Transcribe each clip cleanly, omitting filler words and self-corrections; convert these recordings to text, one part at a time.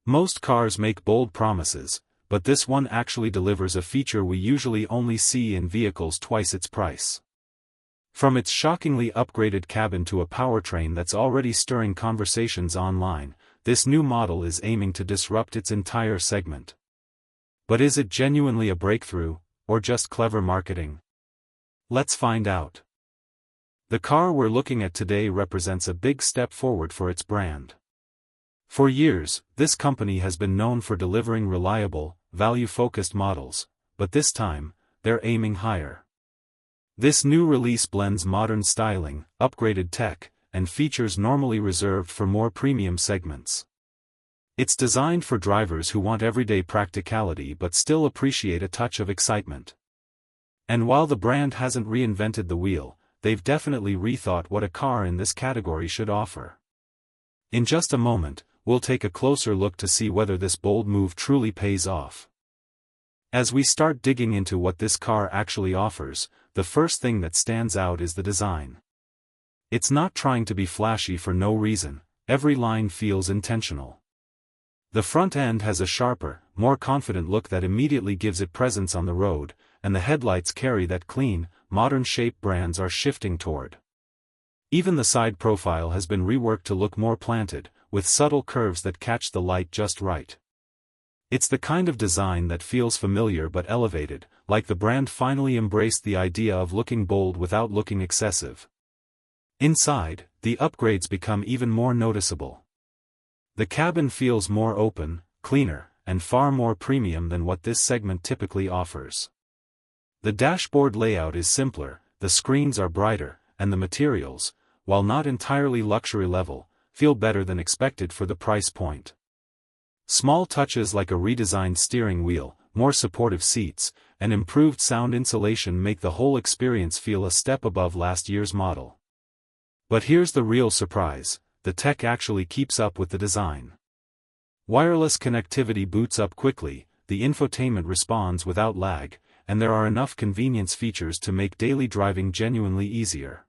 Most cars make bold promises, but this one actually delivers a feature we usually only see in vehicles twice its price. From its shockingly upgraded cabin to a powertrain that's already stirring conversations online, this new model is aiming to disrupt its entire segment. But is it genuinely a breakthrough, or just clever marketing? Let's find out. The car we're looking at today represents a big step forward for its brand. For years, this company has been known for delivering reliable, value-focused models, but this time, they're aiming higher. This new release blends modern styling, upgraded tech, and features normally reserved for more premium segments. It's designed for drivers who want everyday practicality but still appreciate a touch of excitement. And while the brand hasn't reinvented the wheel, they've definitely rethought what a car in this category should offer. In just a moment, we'll take a closer look to see whether this bold move truly pays off. As we start digging into what this car actually offers, the first thing that stands out is the design. It's not trying to be flashy for no reason, every line feels intentional. The front end has a sharper, more confident look that immediately gives it presence on the road, and the headlights carry that clean, modern shape brands are shifting toward. Even the side profile has been reworked to look more planted, with subtle curves that catch the light just right. It's the kind of design that feels familiar but elevated, like the brand finally embraced the idea of looking bold without looking excessive. Inside, the upgrades become even more noticeable. The cabin feels more open, cleaner, and far more premium than what this segment typically offers. The dashboard layout is simpler, the screens are brighter, and the materials, while not entirely luxury level, feel better than expected for the price point. Small touches like a redesigned steering wheel, more supportive seats, and improved sound insulation make the whole experience feel a step above last year's model. But here's the real surprise, the tech actually keeps up with the design. Wireless connectivity boots up quickly, the infotainment responds without lag, and there are enough convenience features to make daily driving genuinely easier.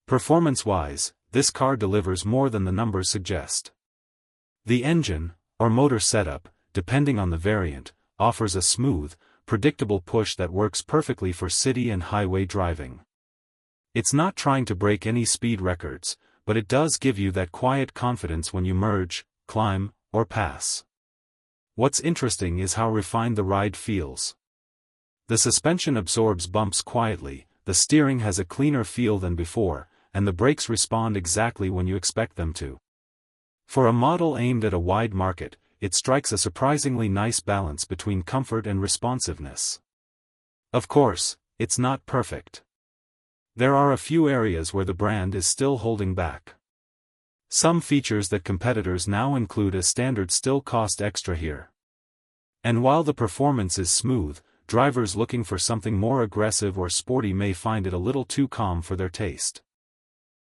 Performance-wise, this car delivers more than the numbers suggest. The engine, or motor setup, depending on the variant, offers a smooth, predictable push that works perfectly for city and highway driving. It's not trying to break any speed records, but it does give you that quiet confidence when you merge, climb, or pass. What's interesting is how refined the ride feels. The suspension absorbs bumps quietly, the steering has a cleaner feel than before, and the brakes respond exactly when you expect them to. For a model aimed at a wide market, it strikes a surprisingly nice balance between comfort and responsiveness. Of course, it's not perfect. There are a few areas where the brand is still holding back. Some features that competitors now include as standard still cost extra here. And while the performance is smooth, drivers looking for something more aggressive or sporty may find it a little too calm for their taste.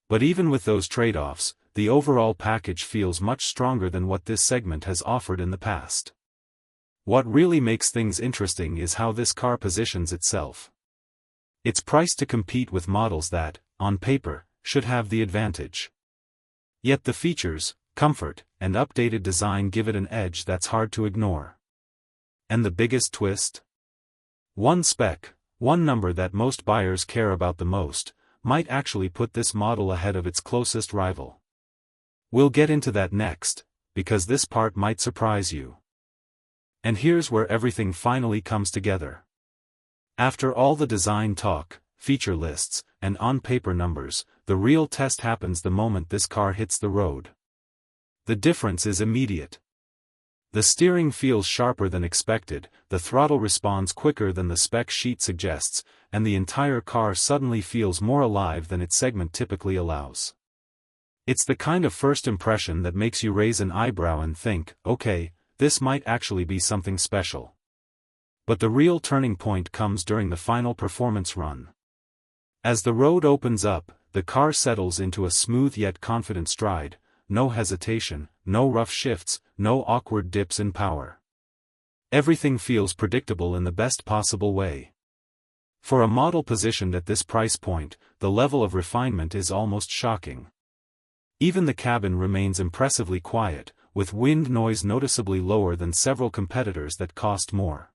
But even with those trade-offs, the overall package feels much stronger than what this segment has offered in the past. What really makes things interesting is how this car positions itself. It's priced to compete with models that, on paper, should have the advantage. Yet the features, comfort, and updated design give it an edge that's hard to ignore. And the biggest twist? One spec, one number that most buyers care about the most, might actually put this model ahead of its closest rival. We'll get into that next, because this part might surprise you. And here's where everything finally comes together. After all the design talk, feature lists, and on-paper numbers, the real test happens the moment this car hits the road. The difference is immediate. The steering feels sharper than expected, the throttle responds quicker than the spec sheet suggests, and the entire car suddenly feels more alive than its segment typically allows. It's the kind of first impression that makes you raise an eyebrow and think, okay, this might actually be something special. But the real turning point comes during the final performance run. As the road opens up, the car settles into a smooth yet confident stride, no hesitation, no rough shifts, no awkward dips in power. Everything feels predictable in the best possible way. For a model positioned at this price point, the level of refinement is almost shocking. Even the cabin remains impressively quiet, with wind noise noticeably lower than several competitors that cost more.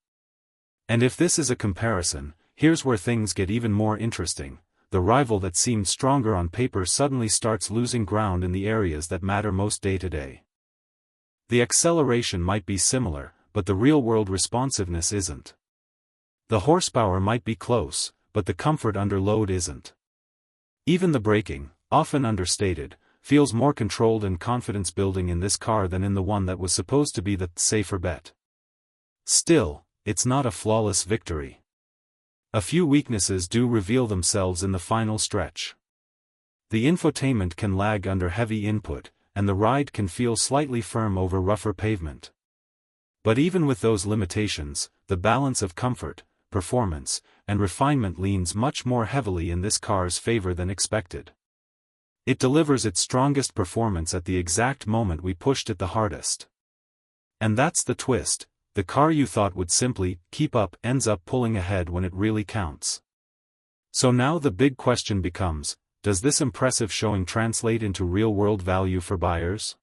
And if this is a comparison, here's where things get even more interesting. The rival that seemed stronger on paper suddenly starts losing ground in the areas that matter most day to day. The acceleration might be similar, but the real-world responsiveness isn't. The horsepower might be close, but the comfort under load isn't. Even the braking, often understated, feels more controlled and confidence-building in this car than in the one that was supposed to be the safer bet. Still, it's not a flawless victory. A few weaknesses do reveal themselves in the final stretch. The infotainment can lag under heavy input, and the ride can feel slightly firm over rougher pavement. But even with those limitations, the balance of comfort, performance, and refinement leans much more heavily in this car's favor than expected. It delivers its strongest performance at the exact moment we pushed it the hardest. And that's the twist. The car you thought would simply keep up ends up pulling ahead when it really counts. So now the big question becomes, does this impressive showing translate into real-world value for buyers?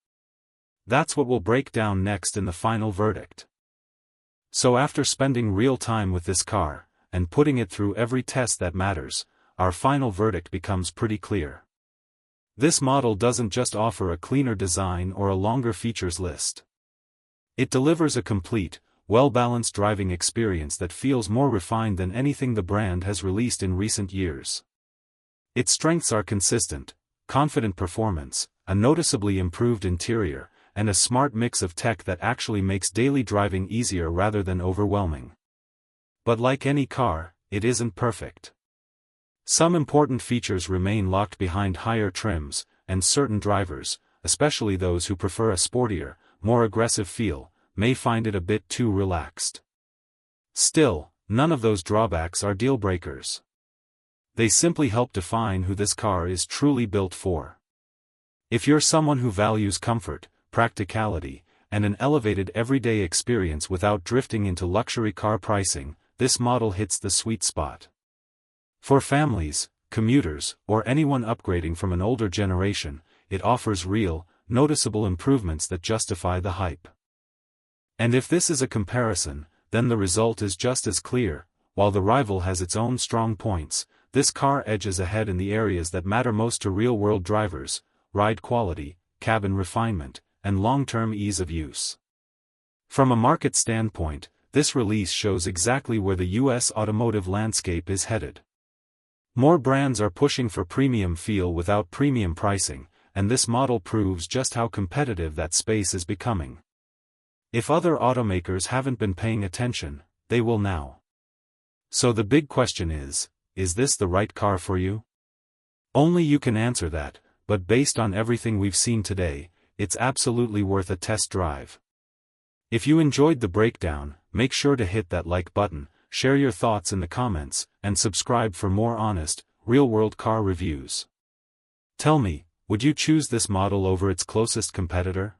That's what we'll break down next in the final verdict. So after spending real time with this car, and putting it through every test that matters, our final verdict becomes pretty clear. This model doesn't just offer a cleaner design or a longer features list. It delivers a complete, well-balanced driving experience that feels more refined than anything the brand has released in recent years. Its strengths are consistent, confident performance, a noticeably improved interior, and a smart mix of tech that actually makes daily driving easier rather than overwhelming. But like any car, it isn't perfect. Some important features remain locked behind higher trims, and certain drivers, especially those who prefer a sportier, more aggressive feel, may find it a bit too relaxed. Still, none of those drawbacks are deal breakers. They simply help define who this car is truly built for. If you're someone who values comfort, practicality, and an elevated everyday experience without drifting into luxury car pricing, this model hits the sweet spot. For families, commuters, or anyone upgrading from an older generation, it offers real, noticeable improvements that justify the hype. And if this is a comparison, then the result is just as clear. While the rival has its own strong points, this car edges ahead in the areas that matter most to real-world drivers: ride quality, cabin refinement, and long-term ease of use. From a market standpoint, this release shows exactly where the US automotive landscape is headed. More brands are pushing for premium feel without premium pricing, and this model proves just how competitive that space is becoming. If other automakers haven't been paying attention, they will now. So the big question is this the right car for you? Only you can answer that, but based on everything we've seen today, it's absolutely worth a test drive. If you enjoyed the breakdown, make sure to hit that like button, share your thoughts in the comments, and subscribe for more honest, real-world car reviews. Tell me, would you choose this model over its closest competitor?